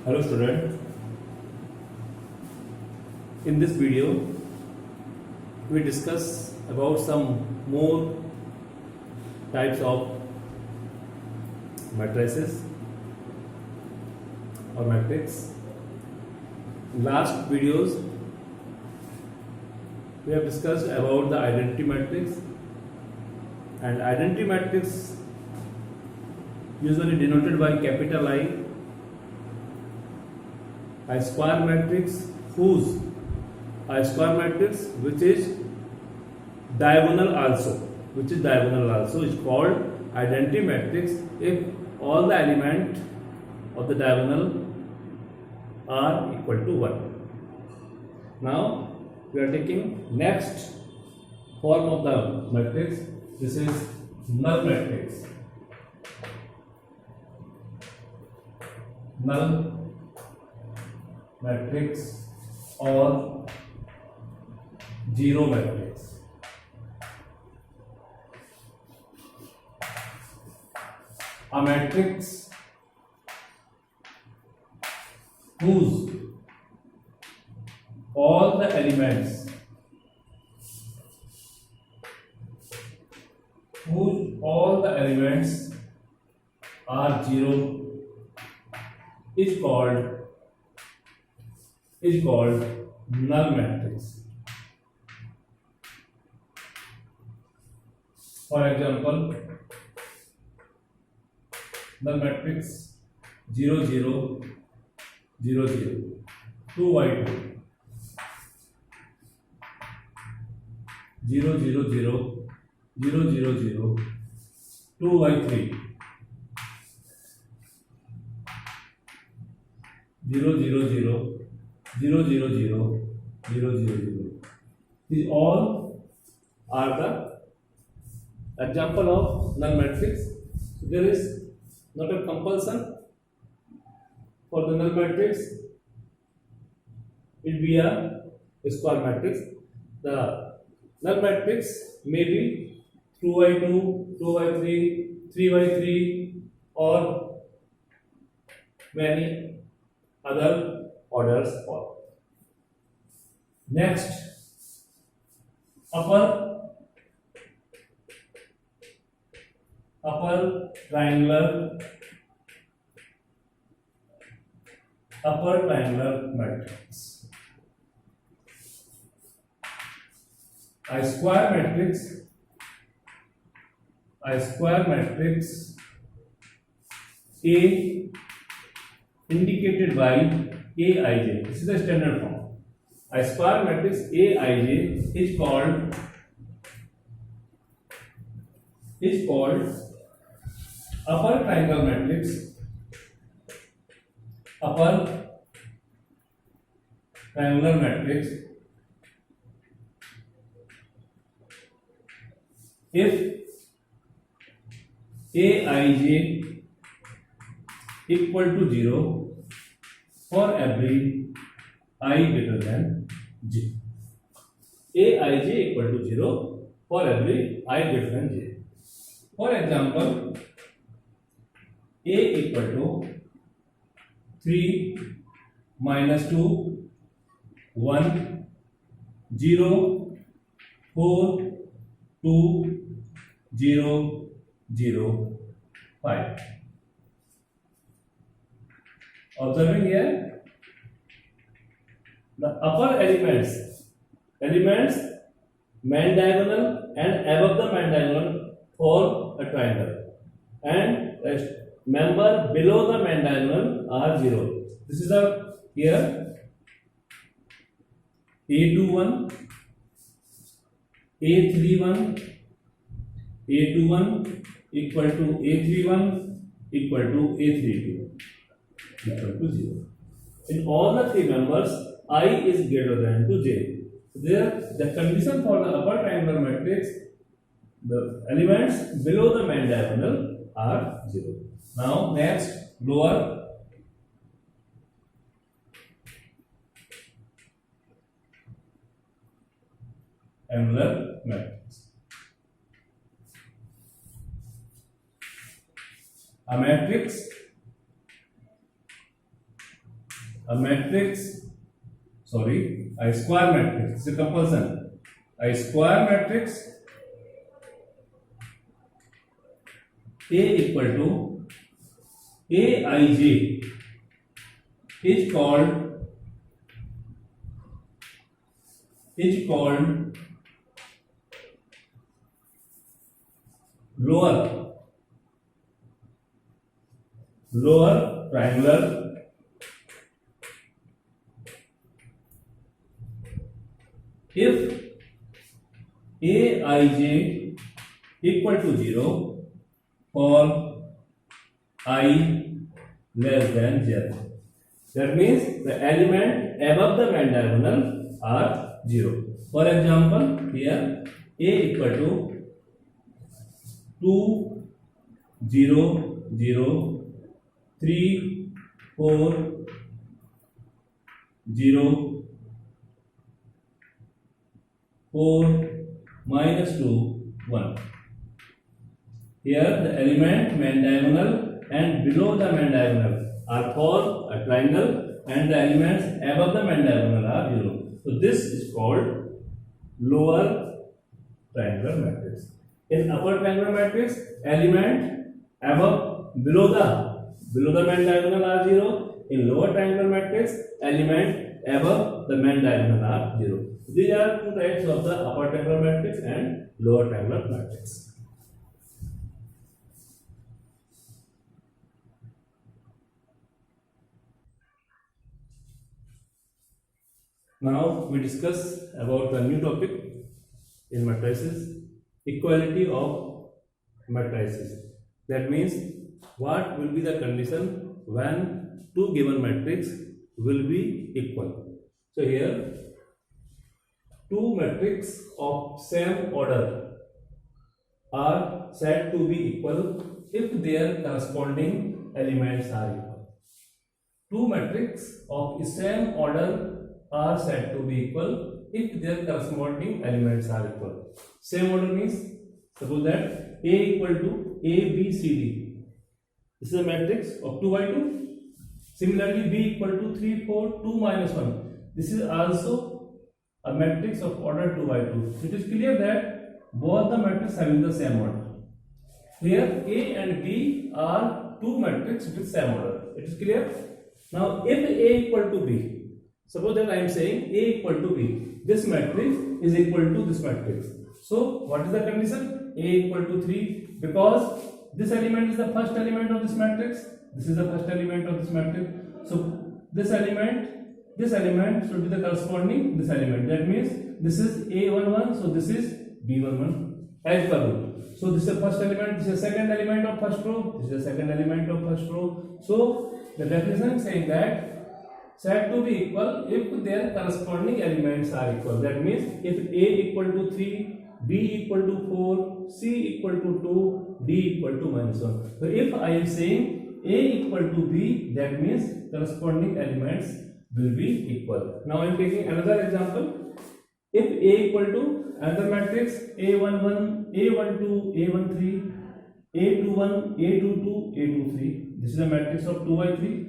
Hello student, in this video we discuss about some more types of matrices or matrix. In last videos we have discussed about the identity matrix, and identity matrix usually denoted by capital I, a square matrix which is diagonal also is called identity matrix if all the elements of the diagonal are equal to 1. Now we are taking next form of the matrix. This is null matrix. Null matrix or zero matrix. A matrix whose all the elements are zero is called null matrix. For example, null matrix 0 0 0 0 2y2 0 0 0 0 0 0 2y3 0 0 0 0 0 0 0 0 0. These all are the example of null matrix. So there is not a compulsion for the null matrix. It will be a square matrix. The null matrix may be 2y2, 2y3, 3y3 or many other orders. Next, upper triangular matrix. A square matrix A indicated by Aij. This is the standard form. A square matrix Aij is called upper triangle matrix. Upper triangular matrix if Aij equal to 0 for every I greater than j. Aij equal to 0 for every I greater than j. For example, A equal to 3 minus 2 1 0 4 2 0 0 5. Observing here, the upper elements main diagonal and above the main diagonal form a triangle, and member below the main diagonal are 0. This is the here A21, A31, A21 equal to A31 equal to A32 equal to 0. In all the three members, I is greater than to j. There, the condition for the upper triangular matrix, the elements below the main diagonal are 0. Now, next, lower angular matrix. A matrix a matrix, sorry, a square matrix. It's a compulsion. A square matrix A equal to Aij is called lower triangular if Aij equal to 0 for I less than 0. That means the element above the main diagonal are 0. For example, here A equal to 2, 0, 0, 3, 4, 0, 4, minus 2, 1. Here the element main diagonal and below the main diagonal are called a triangle, and the elements above the main diagonal are 0. So this is called lower triangular matrix. In upper triangular matrix, element below the main diagonal are 0. In lower triangular matrix, element above the main diagonal are 0. These are two types of the upper triangular matrix and lower triangular matrix. Now we discuss about the new topic in matrices, equality of matrices. That means what will be the condition when two given matrix will be equal. So here two matrices of same order are said to be equal if their corresponding elements are equal. Two matrices of same order are said to be equal if their corresponding elements are equal. Same order means, suppose that A equal to A, B, C, D. This is a matrix of 2 by 2. Similarly, B equal to 3, 4, 2 minus 1. This is also a matrix of order 2 by 2. It is clear that both the matrices having the same order. Here A and B are two matrices with same order. It is clear? Now if A equal to B, suppose that I am saying A equal to B, this matrix is equal to this matrix. So what is the condition? A equal to 3, because this element is the first element of this matrix. This is the first element of this matrix. So this element should be the corresponding this element. That means this is A11, so this is B11 as per rule. So this is the first element, this is the second element of first row, this is the second element of first row. So the definition is saying that said to be equal if their corresponding elements are equal. That means if A equal to 3, B equal to 4, C equal to 2, D equal to minus 1. So if I am saying A equal to B, that means corresponding elements will be equal. Now I am taking another example. If A equal to another matrix A11, A12, A13, A21, A22, A23. This is a matrix of 2 by 3.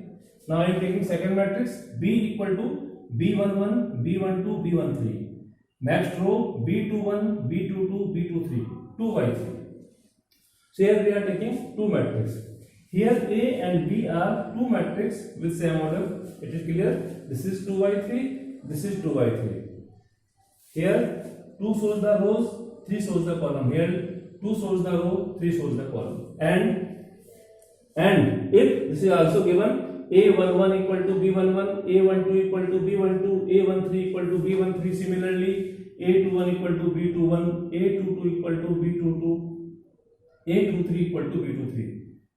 Now I am taking second matrix B equal to B11, B12, B13. Next row B21, B22, B23, 2 by 3. So here we are taking two matrices. Here A and B are two matrices with same order. It is clear? This is 2 by 3, this is 2 by 3. Here 2 shows the rows, 3 shows the column. Here 2 shows the row, 3 shows the column. And if this is also given, A11 equal to B11, A12 equal to B12, A13 equal to B13, similarly A21 equal to B21, A22 equal to B22, A23 equal to B23.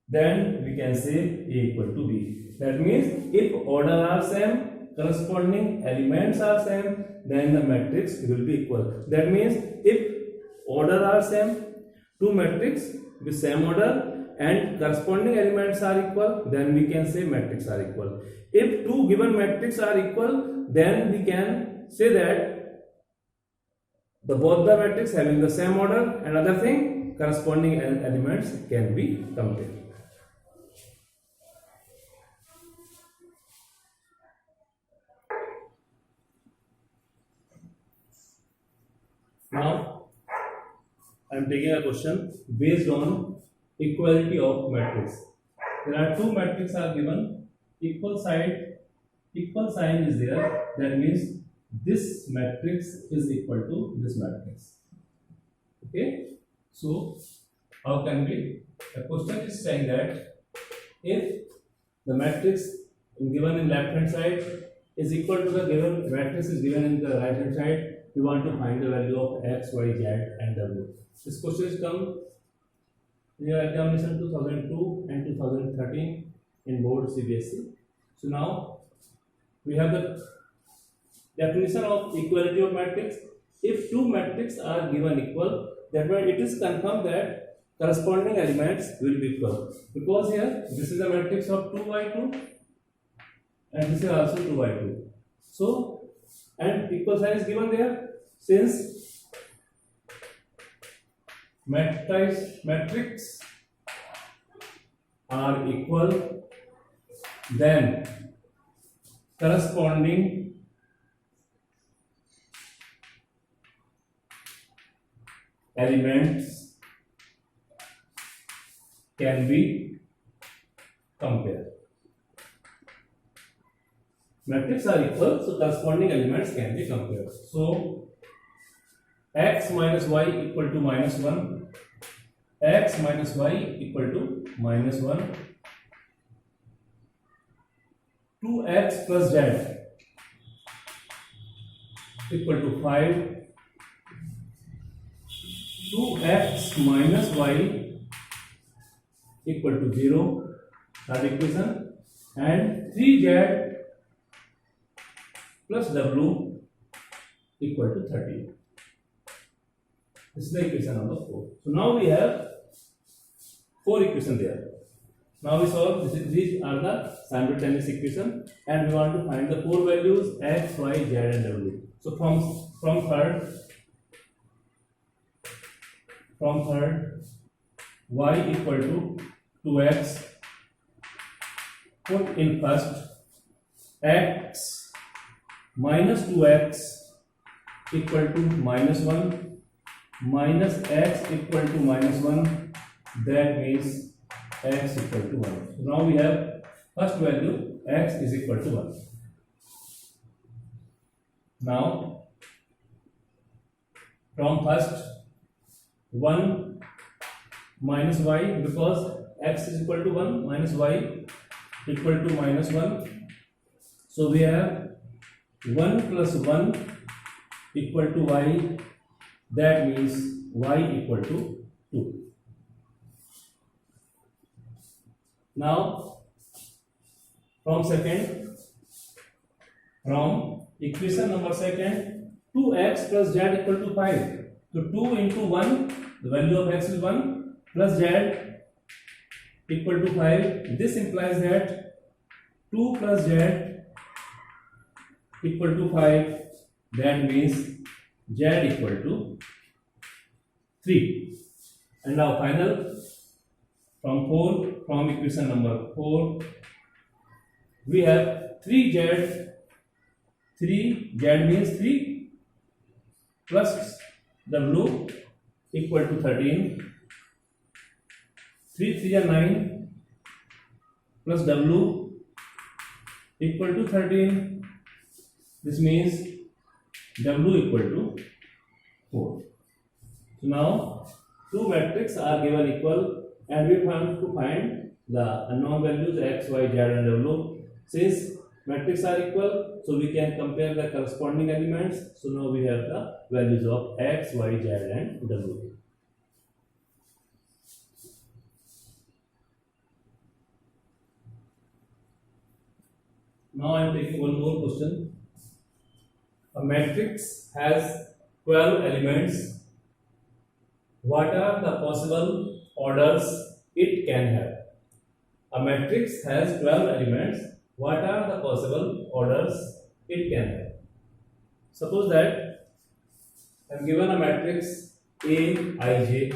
Then we can say A equal to B. That means if order are same, corresponding elements are same, then the matrix will be equal. That means if order are same, two matrices with same order and corresponding elements are equal, then we can say matrix are equal. If two given matrices are equal, then we can say that both the matrices having the same order. Another thing, corresponding elements can be compared. Now I am taking a question based on equality of matrix. There are two matrices are given, equal sign is there, that means this matrix is equal to this matrix. Okay, so how can we, the question is saying that if the matrix given in left hand side is equal to the given matrix is given in the right hand side, we want to find the value of x, y, z and w. This question is come in your examination 2002 and 2013 in board CBSE. So now we have the definition of equality of matrix. If two matrices are given equal, that means it is confirmed that corresponding elements will be equal, because here this is a matrix of 2 by 2 and this is also 2 by 2. So and equal sign is given there. Since matrix are equal, then corresponding elements can be compared. Matrices are equal, so corresponding elements can be compared. So x minus y equal to minus 1, x minus y equal to minus 1, 2x plus z equal to 5, 2x minus y equal to 0, third equation, and 3z plus w equal to 30. This is the equation number 4. So now we have 4 equations there. Now we solve these are the simultaneous equation, and we want to find the 4 values x, y, z and w. So from third y equal to 2x, put in first, x minus 2x equal to minus 1, minus x equal to minus 1, that means x equal to 1. So now we have first value x is equal to 1. Now from first 1 minus y, because x is equal to 1 minus y equal to minus 1, so we have 1 plus 1 equal to y, that means y equal to 2. Now from equation number second, 2x plus z equal to 5. So 2 into 1, the value of x is 1, plus z equal to 5. This implies that 2 plus z equal to 5, that means z equal to 3. And now final, from equation number 4, we have 3z means 3 plus w equal to 13, 3 are 9 plus w equal to 13, this means w equal to 4. So now two matrices are given equal, and we want to find the unknown values x, y, z and w. Since matrices are equal, so we can compare the corresponding elements. So now we have the values of x, y, z and w. Now I am taking one more question. A matrix has 12 elements. What are the possible orders it can have? A matrix has 12 elements. What are the possible orders it can have? Suppose that I am given a matrix Aij.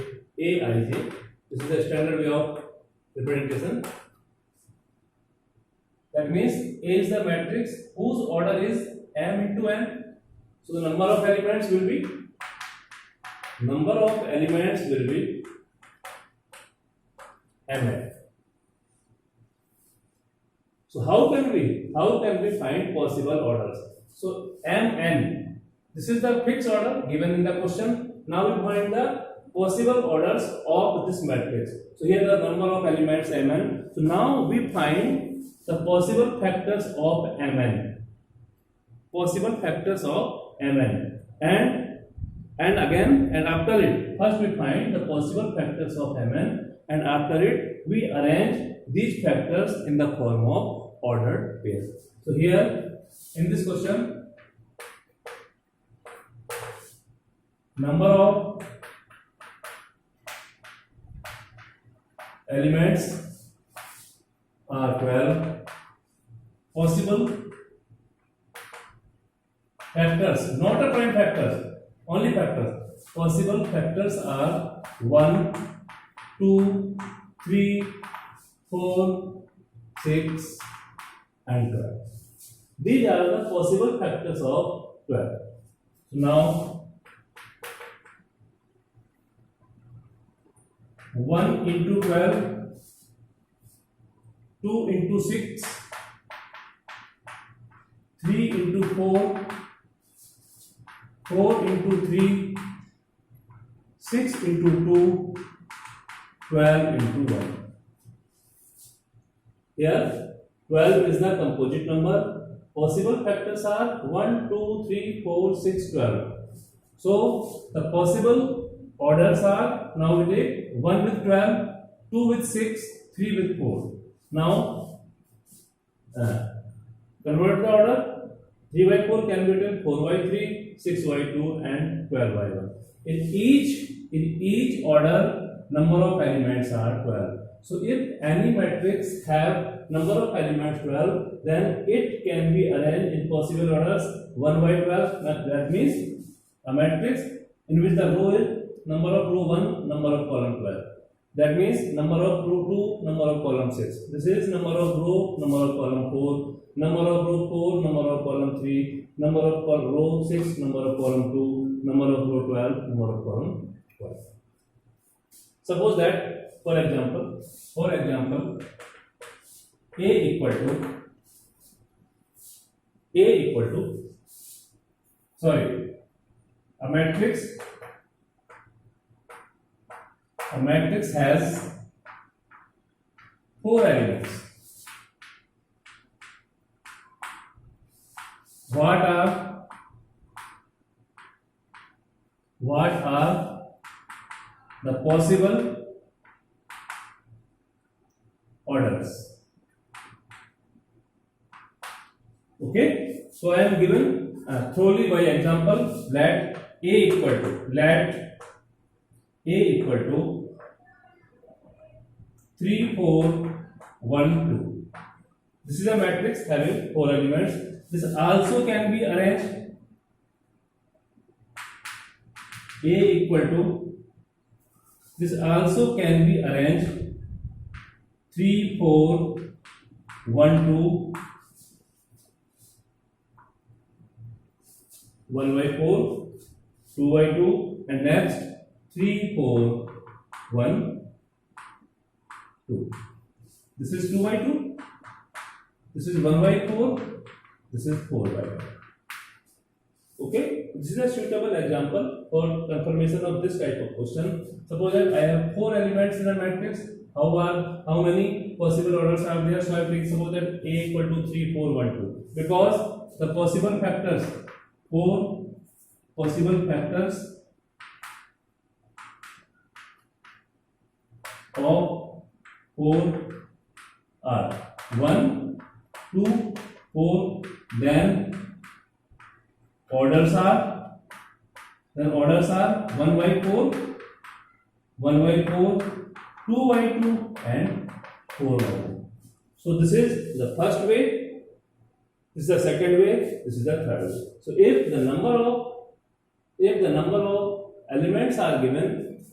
This is the standard way of representation. That means A is the matrix whose order is m into n. So the number of elements will be number of elements will be mn. So how can we find possible orders? So mn, this is the fixed order given in the question. Now we find the possible orders of this matrix. So here the number of elements mn. So now we find the possible factors of mn. Possible factors of mn. And again, and after it, first we find the possible factors of mn, and after it we arrange these factors in the form of ordered pairs. So here in this question, number of elements are 12. Possible factors, not a prime factors, only factors. Possible factors are 1, 2, 3, 4, 6 and 12. These are the possible factors of 12. So now 1 into 12, 2 into 6, 3 into 4, 4 into 3, 6 into 2, 12 into 1. Here 12 is the composite number. Possible factors are 1, 2, 3, 4, 6, 12. So the possible orders are, now we take 1 with 12, 2 with 6, 3 with 4. Now convert the order. 3 by 4 can be written 4 by 3, 6 by 2 and 12 by 1. In each order, number of elements are 12. So if any matrix have number of elements 12, then it can be arranged in possible orders 1 by 12. That means a matrix in which the row is number of row 1, number of column 12. That means number of row 2, number of column 6. This is number of row, number of column 4, number of row 4, number of column 3, number of row 6, number of column 2, number of row 12, number of column 12. Suppose that, for example, A equal to a matrix has 4 elements. What are the possible orders? Okay, so I am given thoroughly by example. Let A equal to 3, 4, 1, 2. This is a matrix having 4 elements. This also can be arranged. A equal to, this also can be arranged 3, 4, 1, 2, 1 by 4, 2 by 2, and next 3, 4, 1, 2. This is 2 by 2. This is 1 by 4. This is 4 by 1. Okay, this is a suitable example for confirmation of this type of question. Suppose that I have 4 elements in a matrix. How many possible orders are there? So I take suppose that A equal to 3, 4, 1, 2. Because the possible factors, 4 possible factors of 4 are 1, 2, 4, then orders are 1 by 4, 1 by 4, 2 by 2 and 4 by 2. So this is the first way, this is the second way, this is the third way. So if the number of elements are given,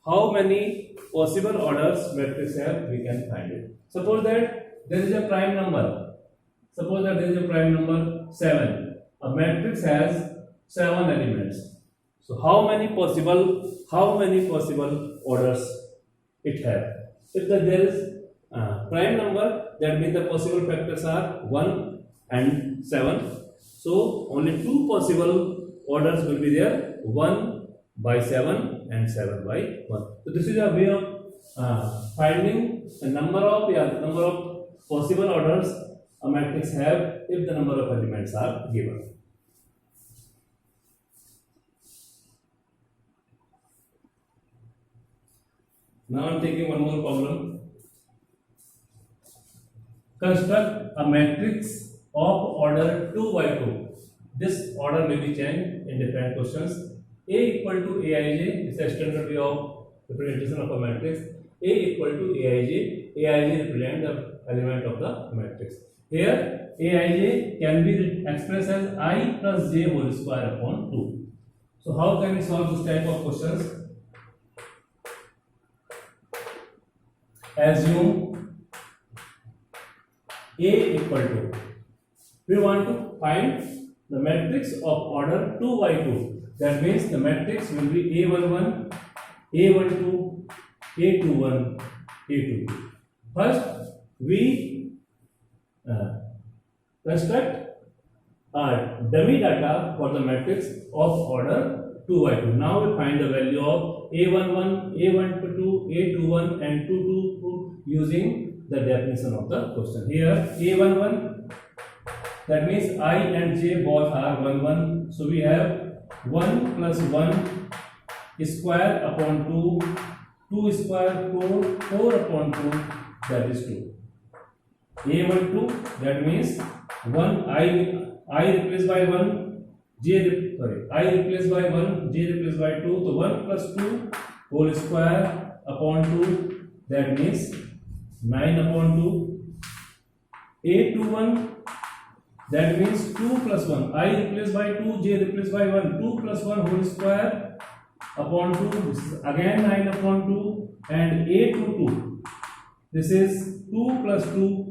how many possible orders matrix have, we can find it. Suppose that there is a prime number. Suppose that there is a prime number 7. A matrix has 7 elements. So how many possible orders it have? If there is prime number, that means the possible factors are 1 and 7. So only two possible orders will be there, 1 by 7 and 7 by 1. So this is a way of finding the number of possible orders a matrix have if the number of elements are given. Now I am taking one more problem. Construct a matrix of order 2 by 2. This order may be changed in different questions. A equal to Aij is a standard way of representation of a matrix. A equal to Aij. Aij represents the element of the matrix. Here Aij can be expressed as I plus j whole square upon 2. So how can we solve this type of questions? Assume A equal to, we want to find the matrix of order 2 by 2. That means the matrix will be A11, A12, A21, A22. First, we construct a dummy data for the matrix of order 2 by 2. Now we find the value of A11, A12, A21 and 222 using the definition of the question. Here A11, that means I and j both are 1 1. So we have 1 plus 1 square upon 2, 2 square 4, 4 upon 2, that is 2. A12, that means 1 I replaced by 1, I replaced by 1, j replaced by 2, so 1 plus 2 whole square upon 2, that means 9 upon 2. A21, that means 2 plus 1, I replaced by 2, j replaced by 1, 2 plus 1 whole square upon 2, this is again 9 upon 2, and A22, this is 2 plus 2,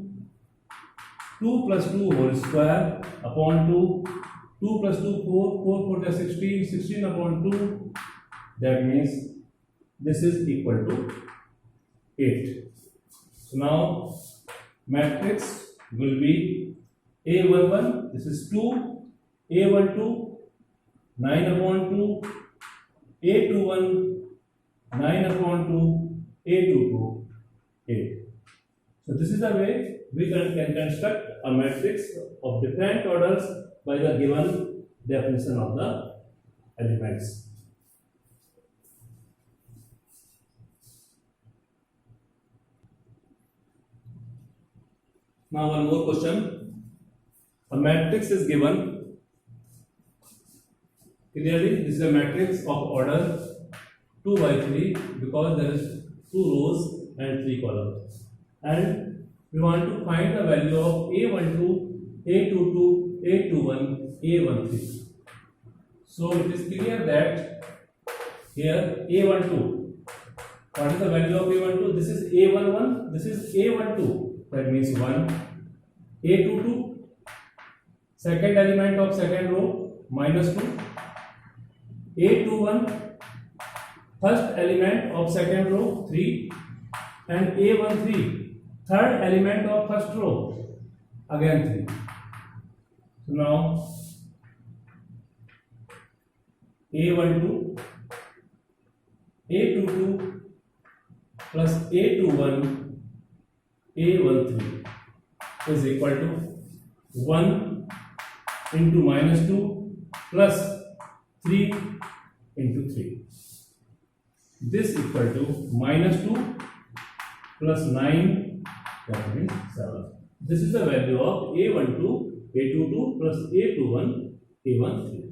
2 plus 2 whole square upon 2, 2 plus 2, 4, 4 4 16, 16 upon 2, that means this is equal to 8. So now matrix will be A11, this is 2, A12, 9 upon 2, A21, 9 upon 2, A22, 8. So this is the way we can construct a matrix of different orders by the given definition of the elements. Now one more question. A matrix is given. Clearly, this is a matrix of order 2 by 3 because there is 2 rows and 3 columns. And we want to find the value of A12, A22, A21, A13. So it is clear that here A12. What is the value of A12? This is A11, this is A12. That means 1. A22, second element of second row, minus 2. A21, first element of second row, 3. And A13, third element of first row, again 3. So now A12, A22 plus A21, A13 is equal to 1 into minus 2 plus 3 into 3. This equal to minus 2 plus 9, that means 7. This is the value of A12, A22 plus A21, A13.